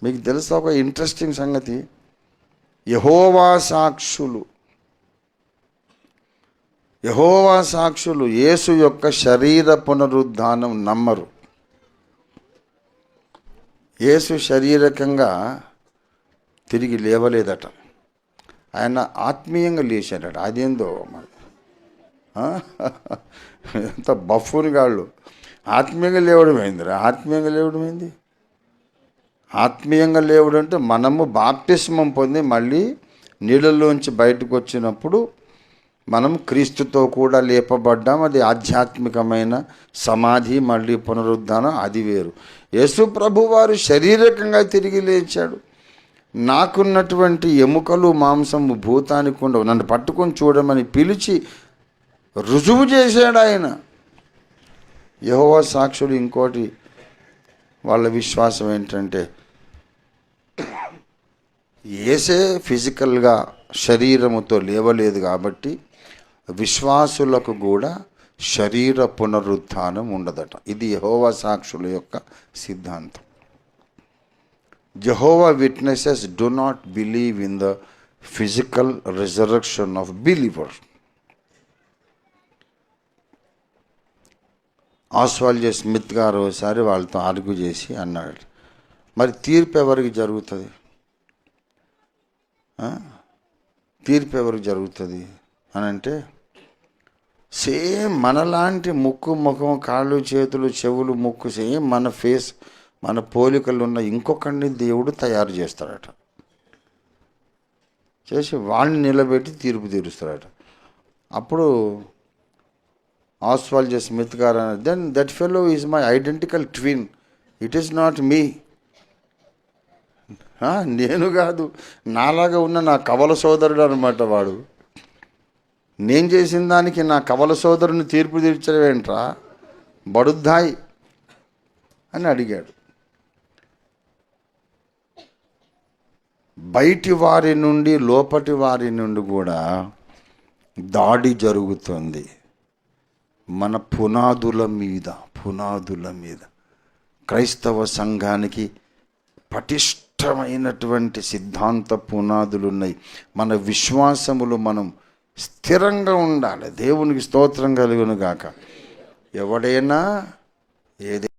మీకు తెలుసా ఒక ఇంట్రెస్టింగ్ సంగతి? యెహోవా సాక్షులు యేసు యొక్క శరీర పునరుద్ధానం నమ్మరు. యేసు శారీరకంగా తిరిగి లేవలేదట, ఆయన ఆత్మీయంగా లేచాడట. అదేందో మరి ఎంత బఫూన్ గాళ్ళు. ఆత్మీయంగా లేవడం అయిందిరా. ఆత్మీయంగా లేవడం అంటే మనము బాప్తిస్మం పొంది మళ్ళీ నీళ్ళలోంచి బయటకు వచ్చినప్పుడు మనం క్రీస్తుతో కూడా లేపబడ్డాం. అది ఆధ్యాత్మికమైన సమాధి, మళ్ళీ పునరుద్ధానం, అది వేరు. యేసు ప్రభు వారు శారీరకంగా తిరిగి లేచాడు. నాకున్నటువంటి ఎముకలు మాంసము భూతానికి ఉండవు, నన్ను పట్టుకొని చూడమని పిలిచి రుజువు చేశాడు ఆయన. యెహోవా సాక్షులు ఇంకోటి వాళ్ళ విశ్వాసం ఏంటంటే, యేసే ఫిజికల్గా శరీరముతో లేవలేదు కాబట్టి విశ్వాసులకు కూడా శరీర పునరుత్థానం ఉండదట. ఇది యెహోవా సాక్షుల యొక్క సిద్ధాంతం. Jehovah Witnesses do not believe in the physical resurrection of believers. Oswald Smith గారు ఒకసారి వాళ్ళతో ఆర్గ్యూ చేసి అన్నాడు, మరి తీర్పు ఎవరికి జరుగుతుంది? అని అంటే, సేమ్ మనలాంటి ముక్కు, ముఖం, కాళ్ళు, చేతులు, చెవులు, ముక్కు, సేమ్ మన ఫేస్, మన పోలికలు ఉన్న ఇంకొకరిని దేవుడు తయారు చేస్తాడట. చేసి వాళ్ళని నిలబెట్టి తీర్పు తీరుస్తాడట. అప్పుడు ఆస్వాల్డ్ స్మిత్ గారు అన్నారు, then that fellow is my identical twin, it is not me. నేను కాదు, నాలాగా ఉన్న నా కవల సోదరుడు అనమాట వాడు. నేను చేసిన దానికి నా కవల సోదరుని తీర్పు తీర్చవేంట్రా బడుద్దాయి అని అడిగాడు. బయటి వారి నుండి లోపటి వారి నుండి కూడా దాడి జరుగుతుంది మన పునాదుల మీద. క్రైస్తవ సంఘానికి పటిష్టమైనటువంటి సిద్ధాంత పునాదులు ఉన్నాయి. మన విశ్వాసములు మనం స్థిరంగా ఉండాలి. దేవునికి స్తోత్రం కలుగును గాక. ఎవడైనా ఏది